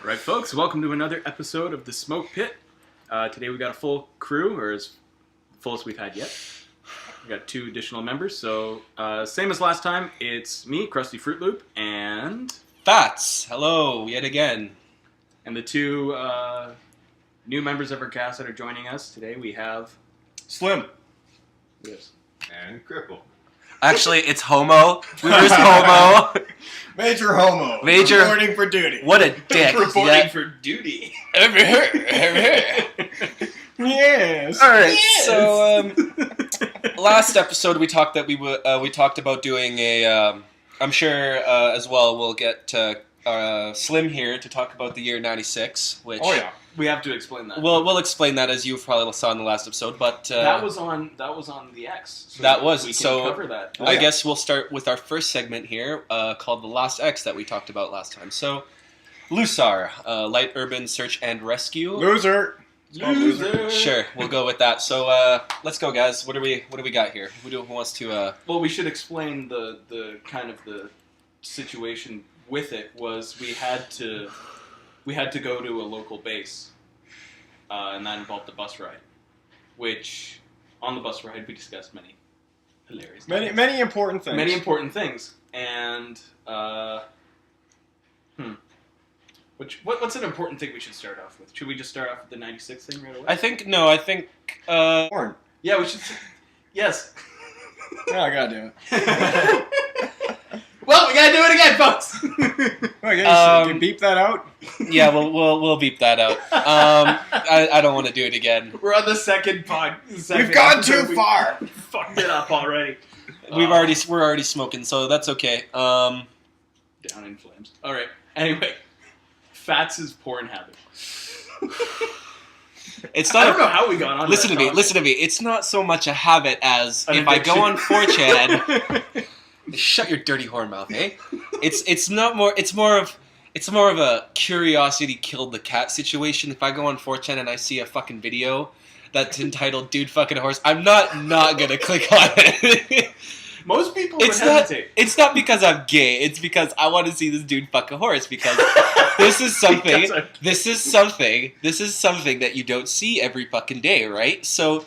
Alright folks, welcome to another episode of The Smoke Pit. Today we got a full crew, or as full as we've had yet. We got 2 additional members, so same as last time, it's me, Krusty Fruit Loop, and... Fats! Hello, yet again. And the 2 new members of our cast that are joining us today, we have... Slim. Yes. And Cripple. Actually, it's Homo. Where's Homo? Major Homo. Major- Reporting for duty. What a dick. Reporting Yeah. for duty. Yes. Alright, Yes. so, last episode we talked that we talked about doing a, I'm sure, as well, we'll get Slim here to talk about the year 96, which... Oh yeah. We have to explain that. We'll explain that as you probably saw in the last episode, but... that was on the X. So that was, we can so cover that. I guess we'll start with our first segment here, called The Last X that we talked about last time. So, LUSAR, Light Urban Search and Rescue. Loser. Loser. Sure, we'll go with that. So, let's go, guys. What do we got here? Who wants to? Well, we should explain the kind of the situation with it was we had to go to a local base, and that involved a bus ride, which on the bus ride we discussed many hilarious topics. Many important things. Many important things, and what's an important thing we should start off with? Should we just start off with the 96 thing right away? I think. Porn. Yeah, we should. Yes. Yeah, I gotta do it. Well, we gotta do it again, folks. Okay, so you beep that out. Yeah, we'll beep that out. I don't want to do it again. We're on the second pod. We've gone too far. Fucked it up already. We're already smoking, so that's okay. Down in flames. All right. Anyway, Fats' porn habit. It's I not. don't know how we got on. Listen to me. Listen to me. It's not so much a habit as if I go on 4chan. Shut your dirty horn mouth, eh? It's more of a curiosity killed the cat situation. If I go on 4chan and I see a fucking video that's entitled "Dude Fucking Horse," I'm not gonna click on it. Most people would hesitate. It's not because I'm gay. It's because I want to see this dude fuck a horse. Because this is something. This is something that you don't see every fucking day, right? So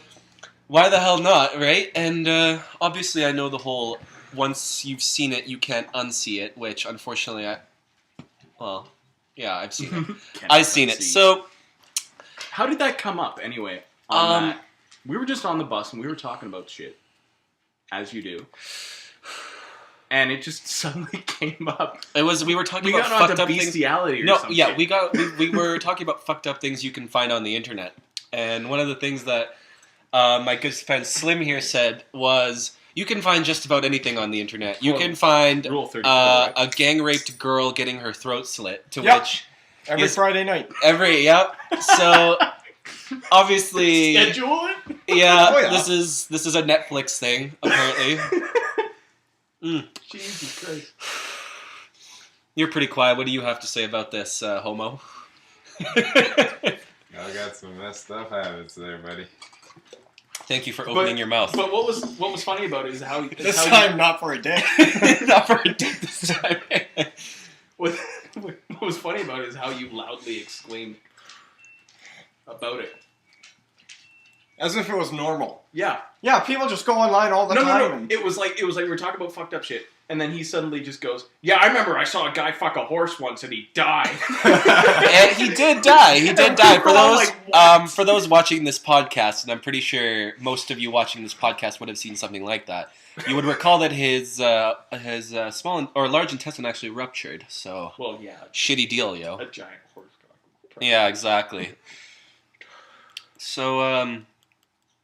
why the hell not, right? And obviously, I know the whole. Once you've seen it, you can't unsee it, which unfortunately I've seen it. I've seen it. So, how did that come up anyway? On that? We were just on the bus and we were talking about shit, as you do, and it just suddenly came up. We were talking we about got fucked onto up bestiality things. Or No, some yeah, shit. we were talking about fucked up things you can find on the internet, and one of the things that my good friend Slim here said was. You can find just about anything on the internet. You can find Rule 34, right? a gang-raped girl getting her throat slit, to Yep. which... Every Friday night. Yep. So, obviously... Schedule it? Yeah, Oh, yeah. this is a Netflix thing, apparently. Jesus Christ. You're pretty quiet. What do you have to say about this, Homo? I got some messed up habits there, buddy. Thank you for opening your mouth. But what was funny about it is how This time, not for a day. Not for a dick this time. What was funny about it is how you loudly exclaimed about it. As if it was normal. Yeah. Yeah, people just go online all the time. No. And... It was like we were talking about fucked up shit, and then he suddenly just goes, "Yeah, I remember I saw a guy fuck a horse once, and he died." And he did die. He did die. For those watching this podcast, and I'm pretty sure most of you watching this podcast would have seen something like that. You would recall that his small or large intestine actually ruptured. So, well, yeah, shitty deal, yo. a giant horse cock. Yeah, exactly. So,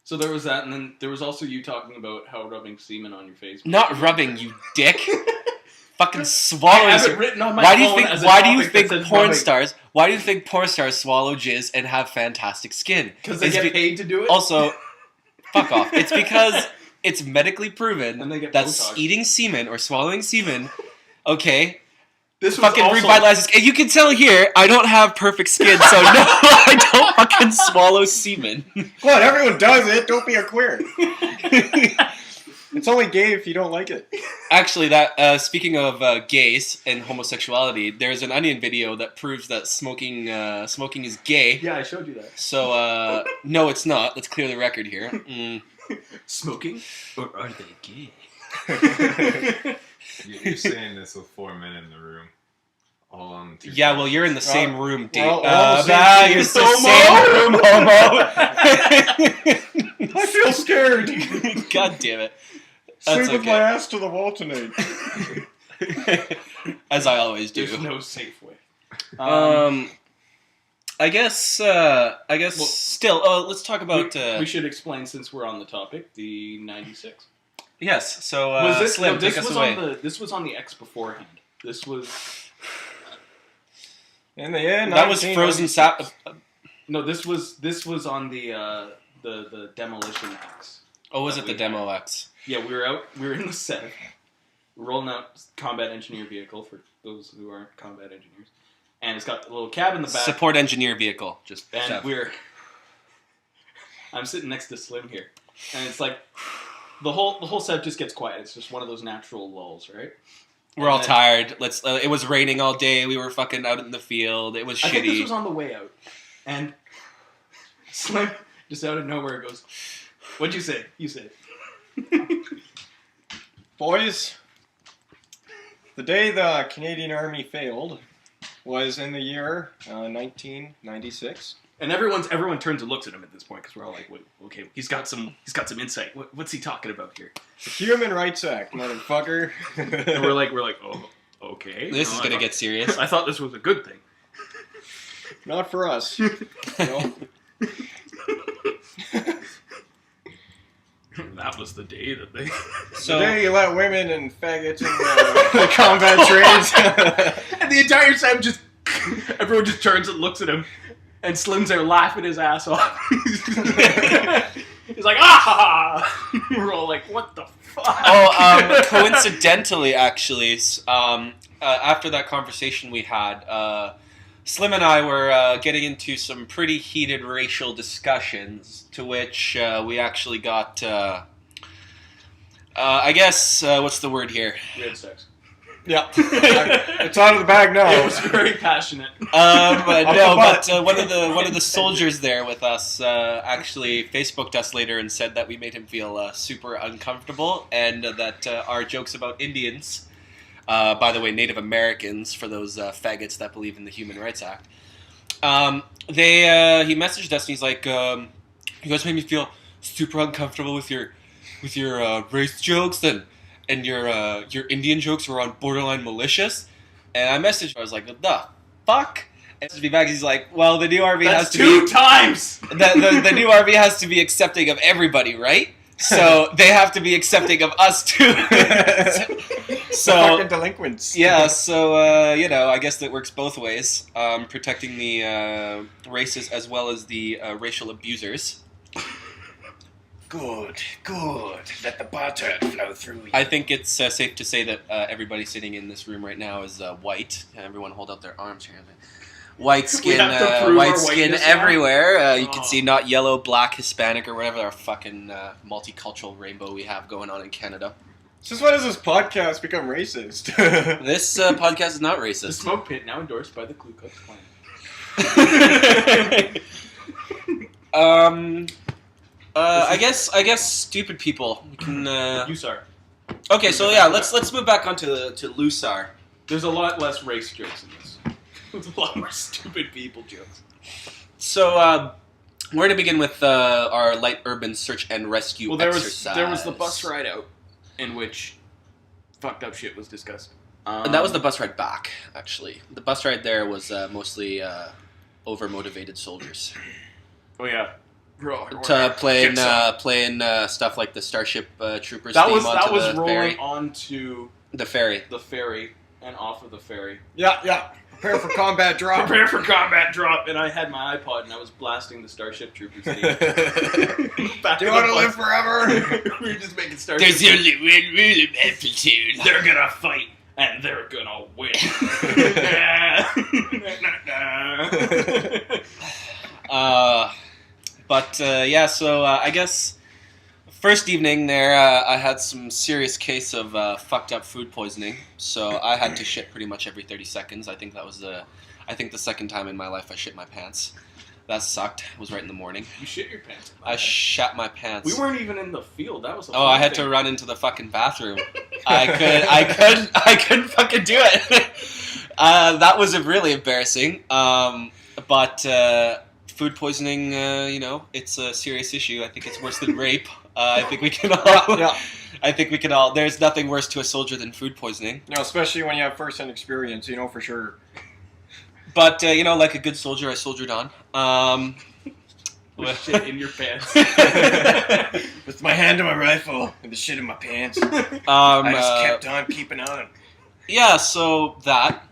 So there was that, and then there was also you talking about how rubbing semen on your face. not rubbing, you dick. Fucking swallowing. I have it written on my Why do you phone think? as a Why do you topic that think says porn rubbing. stars? Why do you think porn stars swallow jizz and have fantastic skin? Because they It's get paid to do it. Also, fuck off. It's because it's medically proven And they get that Botox. eating semen or swallowing semen, okay, this was fucking also, revitalizes. And you can tell here, I don't have perfect skin, so no, I don't fucking swallow semen. What? Everyone does it. Don't be a queer. It's only gay if you don't like it. Actually, that speaking of gays and homosexuality, there's an Onion video that proves that smoking is gay. Yeah, I showed you that. So no, it's not. Let's clear the record here. Smoking? Or are they gay? You're saying this with 4 men in the room. All on two Yeah, well, sides. you're in the same room, Dave. all the same You're team. the same room, homo. I feel scared. God damn it. Sleep That's with okay. my ass to the wall tonight. As I always do. There's no safe way. I guess Well, still, let's talk about... we should explain, since we're on the topic, the 96. Yes, so Was this, Slim, no, this take us was away. this was on the X beforehand. This was... In the end, That was Frozen Sap... No, this was on the Demolition X. Oh, was that it the we Demo X? Yeah, we were in the set, rolling out combat engineer vehicle for those who aren't combat engineers, and it's got a little cab in the back. Support engineer vehicle. Just And I'm sitting next to Slim here, and it's like the whole set just gets quiet. It's just one of those natural lulls, right? We're all tired. It was raining all day. We were fucking out in the field. It was I think this shitty. was on the way out, and Slim just out of nowhere goes, "What'd you say? You said." Boys, the day the Canadian Army failed was in the year 1996. And everyone turns and looks at him at this point because we're all like, "Wait, okay, he's got some insight. What's he talking about here?" The Human Rights Act, motherfucker. And we're like, "Oh, okay." This is gonna get serious. I thought this was a good thing. Not for us. No. That was the day that they. So the day you let women and faggots in the combat trades. And the entire time, everyone just turns and looks at him, and Slim's there laughing his ass off. He's like, "Ah!" We're all like, "What the fuck?" Coincidentally, actually, after that conversation we had, Slim and I were getting into some pretty heated racial discussions, to which we actually got, I guess, what's the word here? We had sex. Yeah. It's out of the bag now. It was very passionate. One of the soldiers there with us actually Facebooked us later and said that we made him feel super uncomfortable, and that our jokes about Indians, by the way, Native Americans, for those faggots that believe in the Human Rights Act, he messaged us and he's like, "You guys made me feel super uncomfortable with your race jokes and your Indian jokes were on borderline malicious." And I messaged him, I was like, "What the fuck?" And he back, he's like, "Well, the new RV has That's to two be times. the new RV has to be accepting of everybody, right? So they have to be accepting of us too." So fucking delinquents. yeah, so I guess that works both ways, protecting the races as well as the racial abusers. Good. Let the butter flow through you. I think it's safe to say that everybody sitting in this room right now is white. Everyone hold out their arms here. White skin, have to prove white our skin whiteness now? everywhere. You can Oh. see not yellow, black, Hispanic, or whatever our fucking multicultural rainbow we have going on in Canada. Since when does this podcast become racist? This podcast is not The racist. smoke pit now endorsed by the Ku Klux Klan. I guess stupid people. We can. USAR. Okay, so yeah, let's move back onto to Lusar. There's a lot less race jokes in this. There's a lot more stupid people jokes. So we're gonna begin with our light urban search and rescue Well, there exercise. was the bus ride out, in which fucked up shit was discussed. And that was the bus ride back. Actually, the bus ride there was mostly overmotivated soldiers Oh yeah. playing stuff like the Starship Troopers That theme was onto the rolling ferry. onto The ferry. the ferry and off of the ferry. yeah. Prepare for combat drop. Prepare for combat drop, and I had my iPod and I was blasting the Starship Troopers theme. Back Do you in the want to bus. live forever? We were just making Starship. only one rule of amplitude. They're gonna fight and they're gonna win. So I guess First evening there, I had some serious case of fucked up food poisoning, so I had to shit pretty much every 30 seconds. I think that was the second time in my life I shit my pants. That sucked. It was right in the morning. You shit your pants. I shat my pants. We weren't even in the field. That was. I had to run into the fucking bathroom. I couldn't fucking do it. That was really embarrassing. But food poisoning, it's a serious issue. I think it's worse than rape. I think we can all. Yeah. I think we can all. There's nothing worse to a soldier than food poisoning. Especially when you have first-hand experience, for sure. But like a good soldier, I soldiered on. With shit in your pants. With my hand on my rifle and the shit in my pants. I just kept on keeping on. Yeah, so that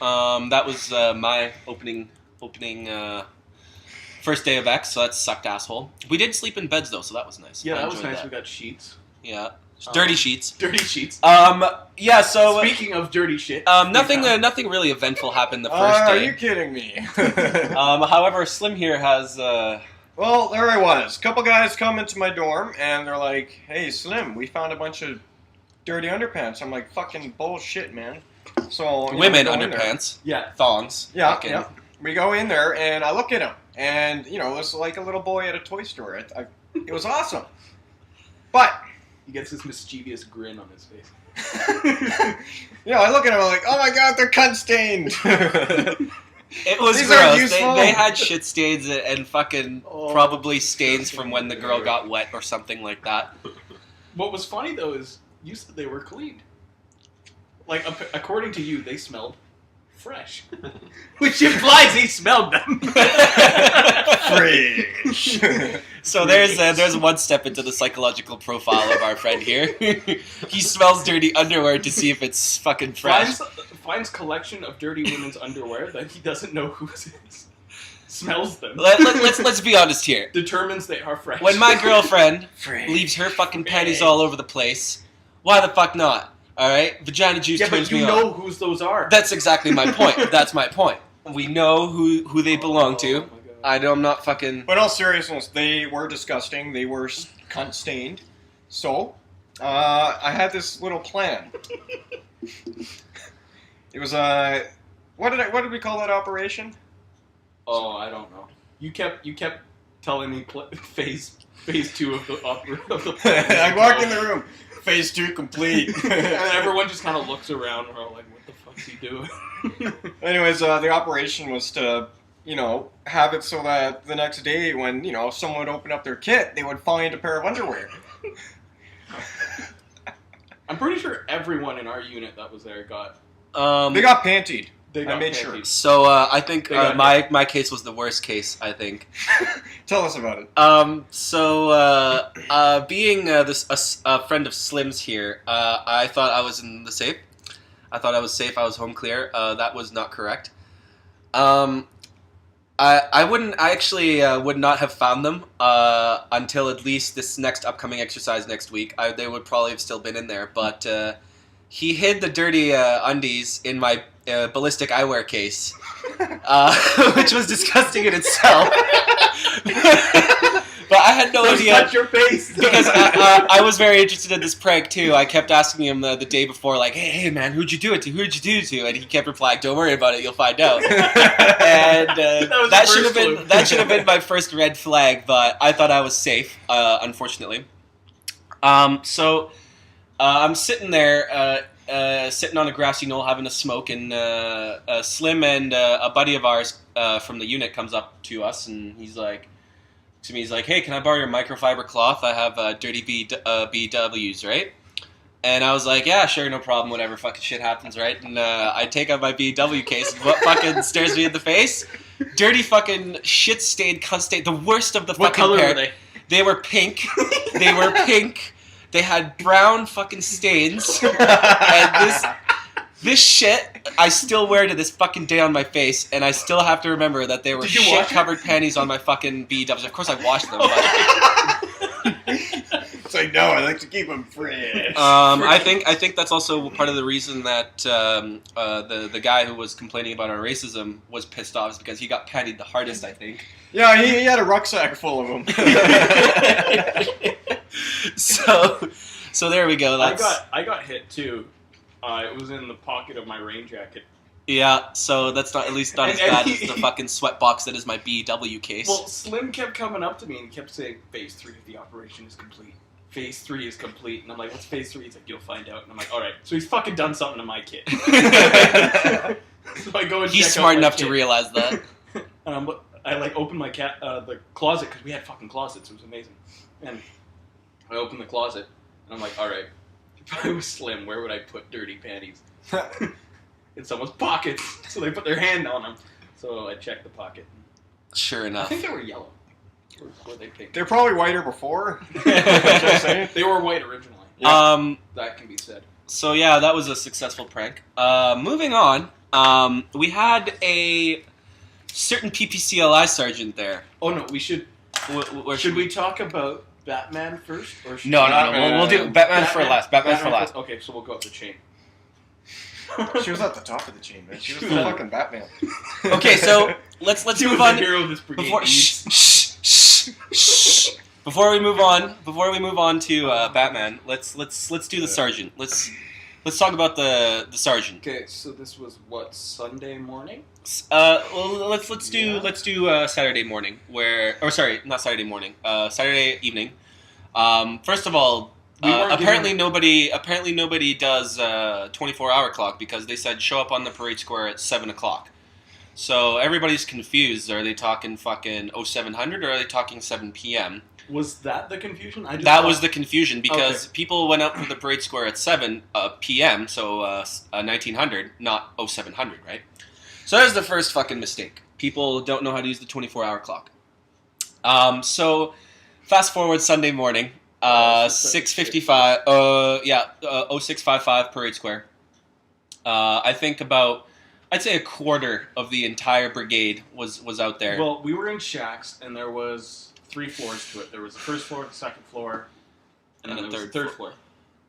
was my opening first day of X, so that sucked asshole. We did sleep in beds though, so that was nice. Yeah, I that was enjoyed nice. that. We got sheets. Yeah. Dirty sheets. Dirty sheets. Yeah, so Speaking of dirty shit. Nothing really eventful happened the first Are day. you kidding me? However, Slim here has Well, there I was. A couple guys come into my dorm, and they're like, "Hey, Slim, we found a bunch of dirty underpants." I'm like, "Fucking bullshit, man." So women we go in there. underpants. Yeah. Thongs. Yeah, Fucking- yeah. We go in there, and I look at them, and it was like a little boy at a toy store. It was awesome, but He gets this mischievous grin on his face. I look at them, I'm like, "Oh my god, they're cunt stained." It was These are gross. useful. They had shit stains and fucking Oh, probably stains from when the girl got wet or something like that. What was funny though is you said they were cleaned. Like according to you, they smelled fresh, which implies he smelled them. Fresh. So there's one step into the psychological profile of our friend here. He smells dirty underwear to see if it's fucking fresh. Finds collection of dirty women's underwear that he doesn't know whose is. Smells them. Let's be honest here. Determines they are fresh. When my girlfriend Fresh. leaves her fucking panties all over the place, why the fuck not? All right, vagina juice yeah, turns but you me know on. whose those are. That's exactly my point. That's my point. We know who they belong Oh, to. my God. I'm not fucking. But in all seriousness, they were disgusting. They were cunt stained. So, I had this little plan. It was what did we call that operation? Oh, I don't know. You kept telling me phase 2 of the plan. I walk in the room. Phase 2 complete. And everyone just kind of looks around and are like, "What the fuck's he doing?" Anyways, the operation was to, have it so that the next day when, someone would open up their kit, they would find a pair of underwear. I'm pretty sure everyone in our unit that was there got. They got pantied. They got I made panties. So I think They got my case was the worst case. I think. Tell us about it. Being a friend of Slim's here, I thought I was in the safe. I thought I was safe. I was home clear. That was not correct. I actually would not have found them until at least this next upcoming exercise next week. They would probably have still been in there, but he hid the dirty undies in my ballistic eyewear case, which was disgusting in itself. But I had no idea. Touch your face. Because I was very interested in this prank too. I kept asking him the day before, like, "Hey man, who'd you do it to? Who'd you do it to?" And he kept replying, "Don't worry about it, you'll find out." And that should have been my first red flag. But I thought I was safe, unfortunately. So I'm sitting there, sitting on a grassy knoll having a smoke, and Slim and a buddy of ours from the unit comes up to us, and he's like. To me, he's like, "Hey, can I borrow your microfiber cloth? I have dirty BWs, right?" And I was like, "Yeah, sure, no problem, whatever, fucking shit happens, right?" And I take out my BW case, and what fucking stares me in the face? Dirty fucking shit-stained, cunt-stained, the worst of the What fucking color pair. were they? They were pink. They were pink. They had brown fucking stains. And this shit, I still wear to this fucking day on my face, and I still have to remember that they were Did you wash it? shit-covered panties on my fucking BWs. Of course I washed them, but... It's like, no, I like to keep them fresh. I think that's also part of the reason that the guy who was complaining about our racism was pissed off, is because he got pantied the hardest, I think. Yeah, he had a rucksack full of them. So there we go. I got hit too. It was in the pocket of my rain jacket. Yeah, so that's not as bad as the fucking sweat box that is my BW case. Well, Slim kept coming up to me and he kept saying, Phase 3 of the operation is complete. Phase 3 is complete. And I'm like, what's Phase 3? He's like, you'll find out. And I'm like, alright. So he's fucking done something to my kid. So I go and He's check smart out my enough kid. to realize that. And I like open my the closet because we had fucking closets. It was amazing. And I open the closet and I'm like, all right, if I was Slim, where would I put dirty panties? In someone's pockets. So they put their hand on them. So I checked the pocket. Sure I enough. think they were yellow. Or were they pink? They're probably whiter before. Just saying. They were white originally. Yeah. That can be said. So yeah, that was a successful prank. Moving on, we had a certain PPCLI sergeant there. Oh no, we should. Where Should we talk about Batman first, or should No, we- We'll do Batman for last. Batman for last. Okay, so we'll go up the chain. She was at the top of the chain, man. She was the She was- fucking Batman. Okay, so let's He move was on. the hero of this brigade. Before before we move on to Batman, let's do the sergeant. Let's talk about the sergeant. Okay, so this was what, Sunday morning? Well, let's do Saturday morning, not Saturday morning, Saturday evening. First of all, We weren't apparently nobody does 24-hour clock because they said show up on the parade square at 7:00. So everybody's confused. Are they talking fucking 0700 or are they talking 7 p.m.? Was that the confusion? That was the confusion because people went out for the parade square at 7 p.m., so 1900, not 0700, right? So that was the first fucking mistake. People don't know how to use the 24-hour clock. So fast forward Sunday morning, 6:55, 0655 Parade Square. I think I'd say a quarter of the entire brigade was out there. Well, we were in shacks, and there was 3 floors to it. There was the first floor, the second floor, and then there was the third floor.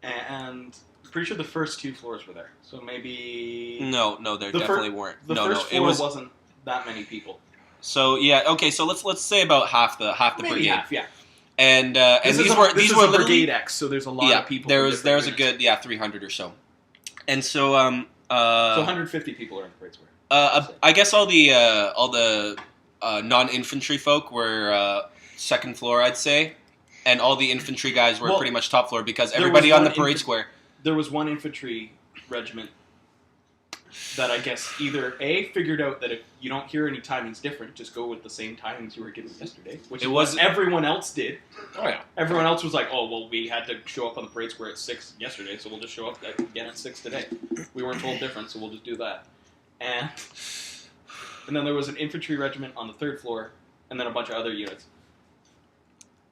And I'm pretty sure the first 2 floors were there. So maybe... No, there definitely weren't. The first floor wasn't that many people. So yeah, okay. So let's say about half the Maybe brigade. half, yeah. And This these is were a literally brigade X, so there's a lot of people. There from was different a units. good 300 or so. And so So 150 people are in the parade square. I guess all the non-infantry folk were second floor, I'd say, and all the infantry guys were pretty much top floor because there everybody was on the one parade square. There was one infantry regiment that I guess either A, figured out that if you don't hear any timings different, just go with the same timings you were given yesterday, which is what everyone else did. Oh yeah. Everyone else was like, oh, well, we had to show up on the parade square at 6 yesterday, so we'll just show up again at 6 today. We weren't told different, so we'll just do that. And then there was an infantry regiment on the 3rd floor, and then a bunch of other units.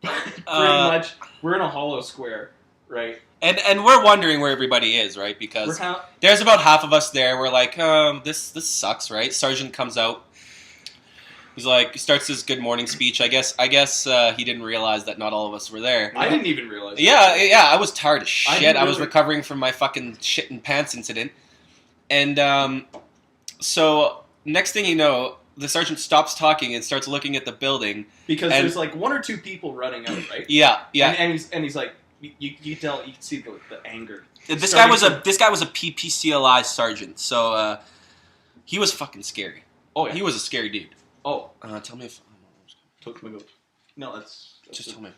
Pretty much, we're in a hollow square, right? And we're wondering where everybody is, right? Because there's about half of us there. We're like, this sucks, right? Sergeant comes out. He's like, he starts his good morning speech. I guess he didn't realize that not all of us were there. I didn't even realize. Yeah, I was tired as shit. I was really- recovering from my fucking shit and pants incident. And so next thing you know, the sergeant stops talking and starts looking at the building. Because there's like 1 or 2 people running out, right? Yeah. And he's like, you can tell, you can see the anger. This guy was a PPCLI sergeant, so he was fucking scary. Oh yeah. He was a scary dude. Oh. Tell me if Took my goat. No, that's just tell me if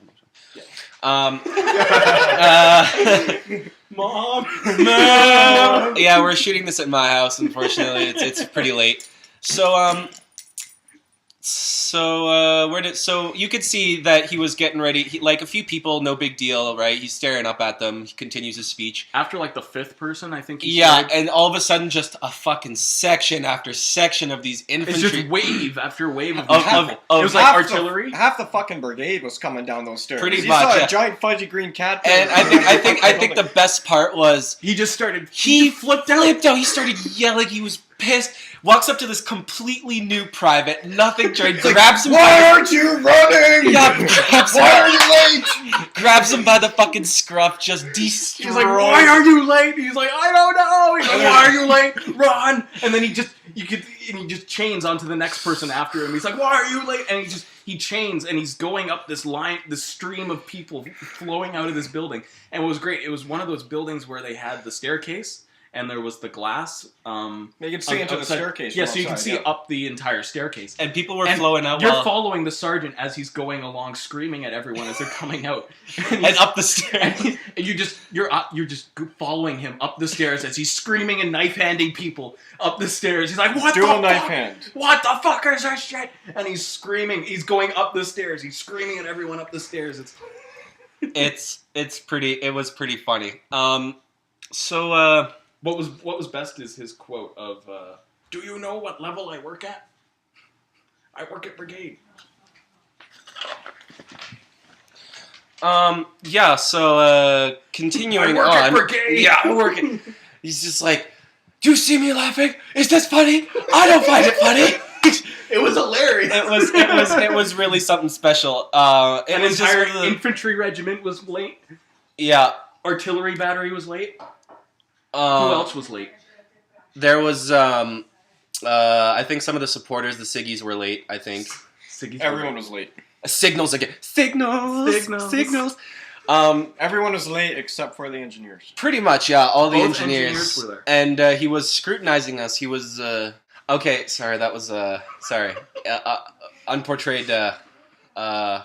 I'm Mom. No. Yeah, we're shooting this at my house. Unfortunately, it's pretty late. So you could see that he was getting ready. Like a few people, no big deal, right? He's staring up at them. He continues his speech. After like the 5th person, I think. And all of a sudden, just a fucking section after section of these infantry. It's just wave after wave of Of- it was like artillery. Half the fucking brigade was coming down those stairs. Pretty you much, saw yeah. a giant fuzzy green cat. And I think the best part was He just started. he flipped out. He started yelling. He was pissed. Walks up to this completely new private, nothing trained, grabs him. Why aren't you running? Yeah, Why are you late? grabs him by the fucking scruff, just destroys. He's like, why are you late? He's like, I don't know. He's like, why are you late? Run! And then he just and he just chains onto the next person after him. He's like, "Why are you late?" And he chains, and he's going up this stream of people flowing out of this building. And what was great, it was one of those buildings where they had the staircase, and there was the glass. You could see into the staircase. Yeah, so you can see up the entire staircase. And people were flowing out. You're following the sergeant as he's going along, screaming at everyone as they're coming out, and up the stairs. And you're just following him up the stairs as he's screaming and knife handing people up the stairs. He's like, "What the fuck? Knife hand. What the fuck is that shit?" And he's screaming. He's going up the stairs. He's screaming at everyone up the stairs. It was pretty funny. So. What was best is his quote of, "Do you know what level I work at? I work at brigade." Yeah, so, continuing I work on. at brigade! Yeah, I work at... He's just like, "Do you see me laughing? Is this funny? I don't find it funny." It was hilarious. It was really something special. An entire infantry regiment was late. Yeah. Artillery battery was late. Who else was late? There was, I think some of the supporters, the Siggies, were late, I think. Everyone was late. Signals again. Signals. Everyone was late except for the engineers. Pretty much, yeah. All the Both engineers were there. And he was scrutinizing us. He was, okay, sorry, that was, unportrayed,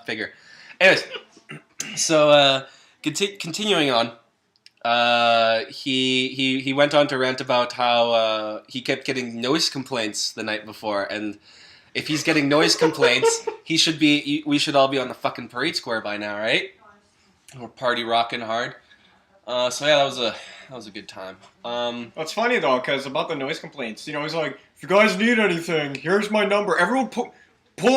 figure. Anyways, so, continuing on. He went on to rant about how he kept getting noise complaints the night before, and if he's getting noise complaints, we should all be on the fucking parade square by now, right? We're party rocking hard. So yeah, that was a good time. That's funny though, because about the noise complaints, he's like, "If you guys need anything, here's my number. Everyone pull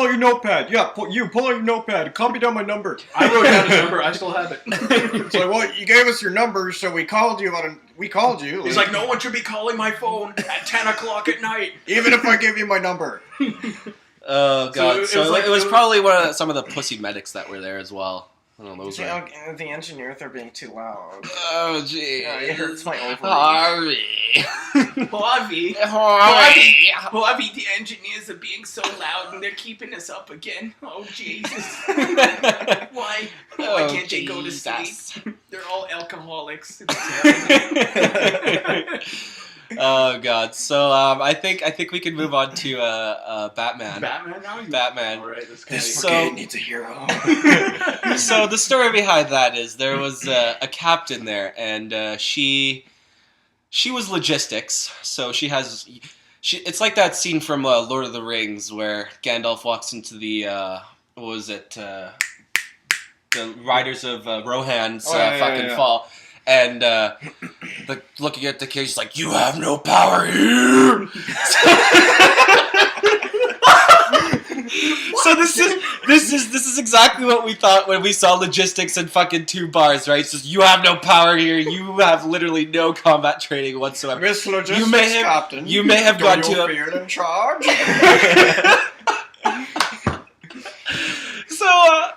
out your notepad. Yeah, pull out your notepad. Copy down my number." I wrote down his number. I still have it. It's like, well, you gave us your number, so we called you. He's like, "No one should be calling my phone at 10 o'clock at night, even if I give you my number." Oh god! So it was probably some of the pussy medics that were there as well. I don't know, the engineers are being too loud. Oh gee, it hurts my ovaries. Harvey, the engineers are being so loud and they're keeping us up again. Oh Jesus! Why can't they go to sleep? They're all alcoholics. Oh god! So I think we can move on to Batman. Batman now. Batman. All right, this brigade needs a hero. So the story behind that is there was a captain there, and she was logistics. So it's like that scene from Lord of the Rings where Gandalf walks into the the Riders of Rohan's fall. And looking at the cage, he's like, "You have no power here." So this is exactly what we thought when we saw logistics and fucking 2 bars, right? It's just, you have no power here. You have literally no combat training whatsoever. Miss Logistics Captain, you may have gone to fear in charge.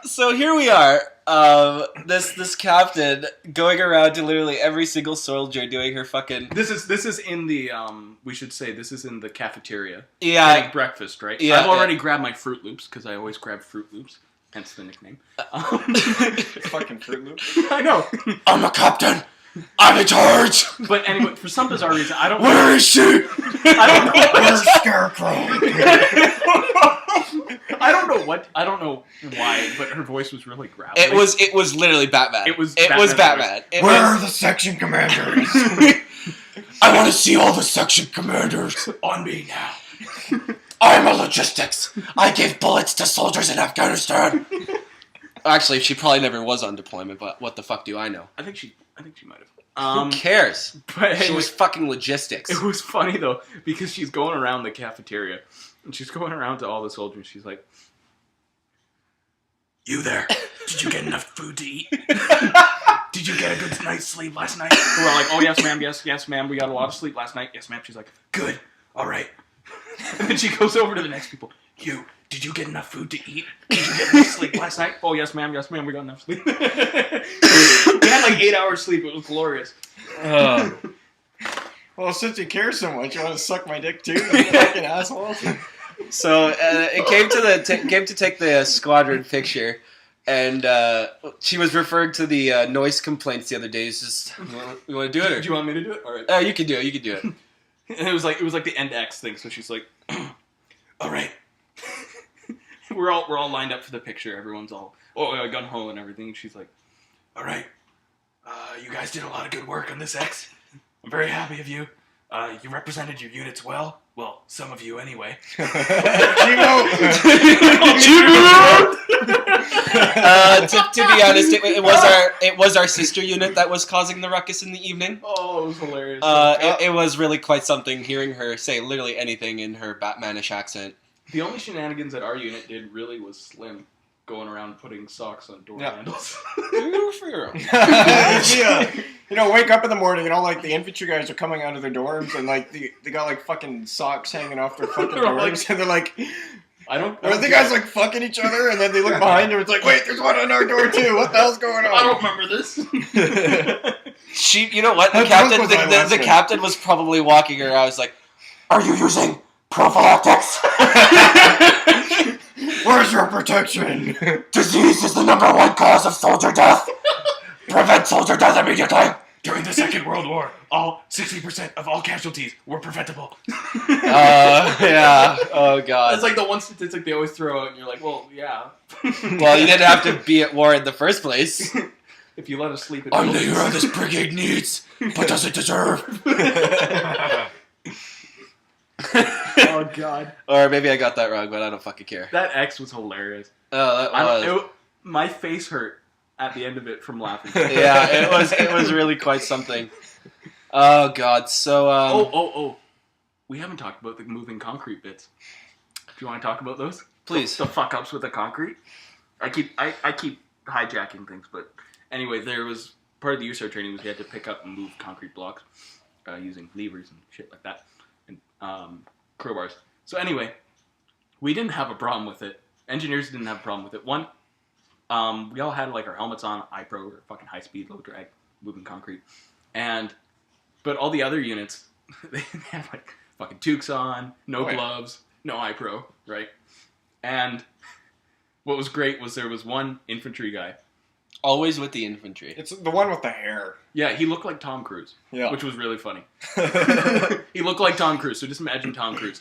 So here we are. This captain going around to literally every single soldier doing her fucking. This is in the we should say this is in the cafeteria. Yeah, getting breakfast, right? Yeah, I've already grabbed my Fruit Loops because I always grab Fruit Loops, hence the nickname. Fucking Fruit Loops. I know. I'm a captain. I'm in charge. But anyway, for some bizarre reason, I don't. Where is she? I don't know. Where's Scarecrow? I don't know why, but her voice was really growly. It was literally Batman. It was Batman. Where are the section commanders? I want to see all the section commanders. On me now. I'm a logistics. I give bullets to soldiers in Afghanistan. Actually, she probably never was on deployment, but what the fuck do I know? I think she might have. Who cares? But she was fucking logistics. It was funny though because she's going around the cafeteria and she's going around to all the soldiers. She's like, "You there? Did you get enough food to eat? Did you get a good night's sleep last night?" We're all like, "Oh yes, ma'am. Yes, ma'am. We got a lot of sleep last night. Yes, ma'am." She's like, "Good. All right." And then she goes over to the next people. "You. Did you get enough food to eat? Did you get enough sleep last night?" "Oh, yes, ma'am. Yes, ma'am. We got enough sleep." We had like 8 hours sleep. It was glorious. Well, Well, since you care so much, you want to suck my dick too, you fucking asshole. So it came to take the squadron picture, and she was referring to the noise complaints the other day. It's just, you want to do it? Or? Do you want me to do it? All right. You can do it. You can do it. And it was like the end X thing. So she's like, "All right." we're all lined up for the picture. Everyone's all gun ho and everything. And she's like, "All right, you guys did a lot of good work on this X. I'm very happy of you. You represented your units well. Well, some of you anyway." To be honest, it was our sister unit that was causing the ruckus in the evening. Oh, it was hilarious. It was really quite something hearing her say literally anything in her Batmanish accent. The only shenanigans that our unit did really was Slim going around putting socks on door handles. Yeah. You know, wake up in the morning and all like the infantry guys are coming out of their dorms and like they got like fucking socks hanging off their fucking dorms and they're like, are the guys like fucking each other? And then they look behind them. It's like, wait, there's one on our door too. What the hell's going on? I don't remember this. You know what? The captain was probably walking her. I was like, "Are you using prophylactics? Where's your protection? Disease is the #1 cause of soldier death. Prevent soldier death immediately." During the Second World War, 60% of all casualties were preventable. Yeah. Oh god. That's like the one statistic they always throw out, and you're like, well, yeah. Well, you didn't have to be at war in the first place. If you let us sleep, I'm the hero this brigade needs, but doesn't deserve. Oh god. Or maybe I got that wrong, but I don't fucking care. That X was hilarious. Oh, that was. My face hurt at the end of it from laughing. Yeah, it was really quite something. Oh god. So we haven't talked about the moving concrete bits. Do you want to talk about those? Please. The fuck ups with the concrete. I keep hijacking things, but anyway, there was part of the USAR training was we had to pick up and move concrete blocks using levers and shit like that and crowbars. So anyway, we didn't have a problem with it. Engineers didn't have a problem with it. One, we all had like our helmets on, iPro or fucking high speed, low drag, moving concrete, but all the other units they had like fucking toques on, no gloves, no iPro, right? And what was great was there was one infantry guy. Always with the infantry. It's the one with the hair. Yeah, he looked like Tom Cruise, which was really funny. Yeah. He looked like Tom Cruise, so just imagine Tom Cruise.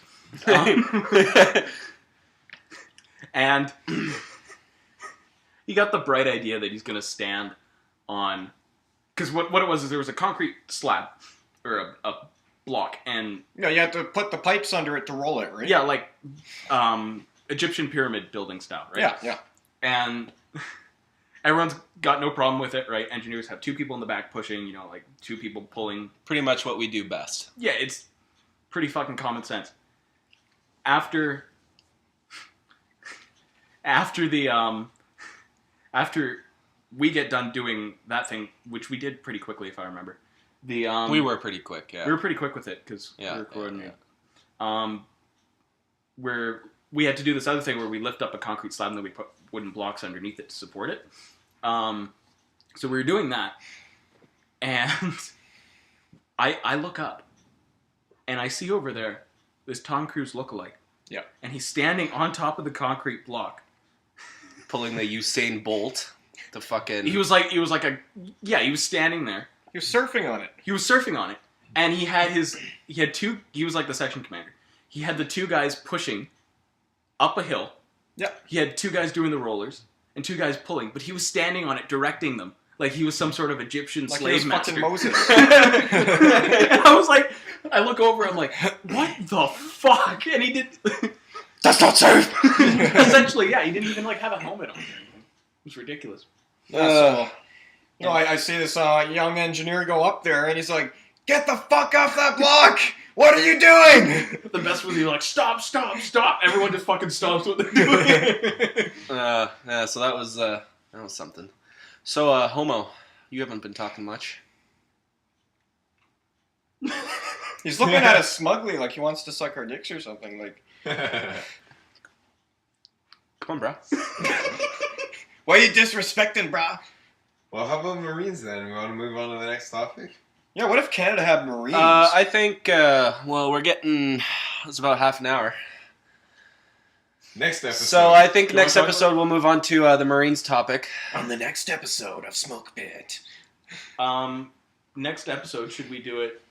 And he got the bright idea that he's going to stand on... Because what it was is there was a concrete slab, or a block, and... You have to put the pipes under it to roll it, right? Yeah, like Egyptian pyramid building style, right? Yeah. And everyone's got no problem with it, right? Engineers have two people in the back pushing, like two people pulling. Pretty much what we do best. Yeah, it's pretty fucking common sense. After we get done doing that thing, which we did pretty quickly, if I remember. We were pretty quick, yeah. We were pretty quick with it, because we were coordinated. Where we had to do this other thing where we lift up a concrete slab and then we put wooden blocks underneath it to support it. So we were doing that, and I look up, and I see over there this Tom Cruise lookalike. Yeah. And he's standing on top of the concrete block. Pulling the Usain Bolt. The fucking... He was standing there. He was surfing on it. He was surfing on it. And he was like the section commander. He had the two guys pushing up a hill. Yeah. He had two guys doing the rollers and two guys pulling, but he was standing on it, directing them. Like he was some sort of Egyptian slave master. Fucking Moses. And I was like, I look over, I'm like, what the fuck? And he did... That's not safe! Essentially, yeah, he didn't even have a helmet on or anything. It was ridiculous. I see this young engineer go up there, and he's like, "Get the fuck off that block! What are you doing?" The best was he was like, "Stop, stop, stop!" Everyone just fucking stops what they're doing. So that was something. So, Homo, you haven't been talking much. He's looking at us smugly, like he wants to suck our dicks or something. Like, come on, bro. Why are you disrespecting, brah? Well, how about Marines then? We want to move on to the next topic? Yeah, what if Canada had Marines? I think, well, we're getting... It's about half an hour. Next episode. So I think You next wanna talk episode we'll move on to the Marines topic. On the next episode of Smoke Pit. Next episode, should we do it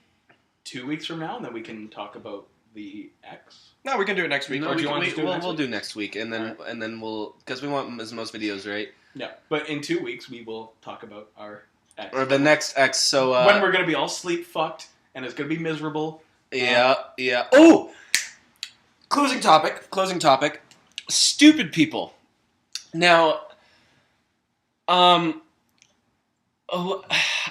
2 weeks from now, and then we can talk about the X? No, we can do it next week. No, Or do you want to do it next we'll week? do next week, and then we'll... Because we want most videos, right? Yeah, but in 2 weeks we will talk about our X. Or the next X, so... when we're gonna be all sleep fucked, and it's gonna be miserable. Yeah. Oh! Closing topic. Stupid people. Now, I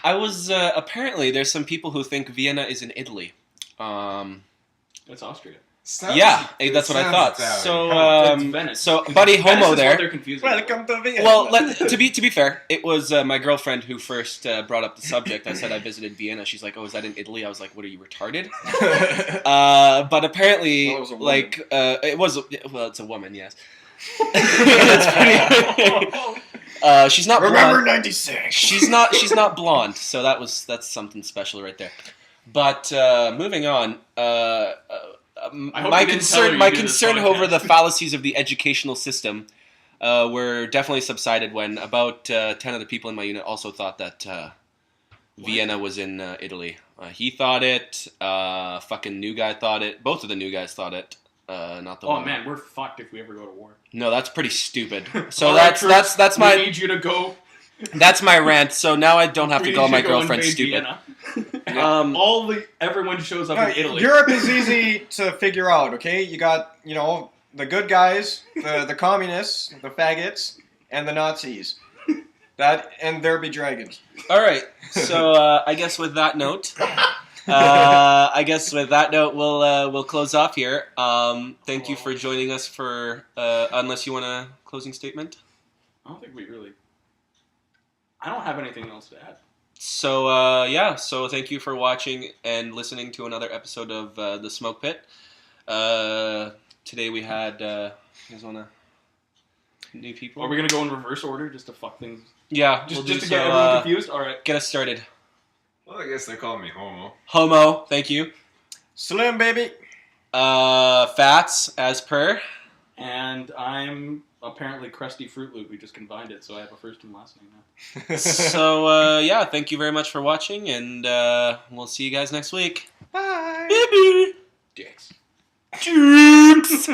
was, apparently there's some people who think Vienna is in Italy. It's Austria. That's what I thought. It's Venice. So Buddy Venice Homo is there. what they're confusing Welcome to Vienna. Well, to be fair, it was my girlfriend who first brought up the subject. I said I visited Vienna. She's like, "Oh, is that in Italy?" I was like, "What are you, retarded?" But apparently, Well, it was a woman. it was. Well, it's a woman, yes. That's pretty. She's not. Remember blonde. 96. She's not blonde, so that's something special right there. But moving on. hope My you didn't tell her concern, you my do this concern over podcast. the fallacies of the educational system were definitely subsided when about 10 of the people in my unit also thought that Vienna was in Italy. He thought it. Fucking new guy thought it. Both of the new guys thought it. Not the Oh one. man, we're fucked if we ever go to war. No, that's pretty stupid. So All right, troops, that's we my need you to go. that's my rant. So now I don't have we to need call you my go girlfriend invade stupid. Vienna. Everyone shows up No, in Italy. Europe is easy to figure out, okay? You got, the good guys, the communists, the faggots, and the Nazis. And there be dragons. All right. So I guess with that note, we'll close off here. Thank you for joining us for. Unless you want a closing statement. I don't think we really. I don't have anything else to add. So So thank you for watching and listening to another episode of the Smoke Pit. Today we had. You guys wanna? New people. Are we gonna go in reverse order just to fuck things? Yeah. Just we'll to do get so, everyone confused. All right. Get us started. Well, I guess they call me Homo. Homo. Thank you. Slim, baby. Fats as per. And I'm apparently Krusty Fruit Loop. We just combined it, so I have a first and last name now. So, thank you very much for watching, and we'll see you guys next week. Bye. Baby. Dicks. Dicks.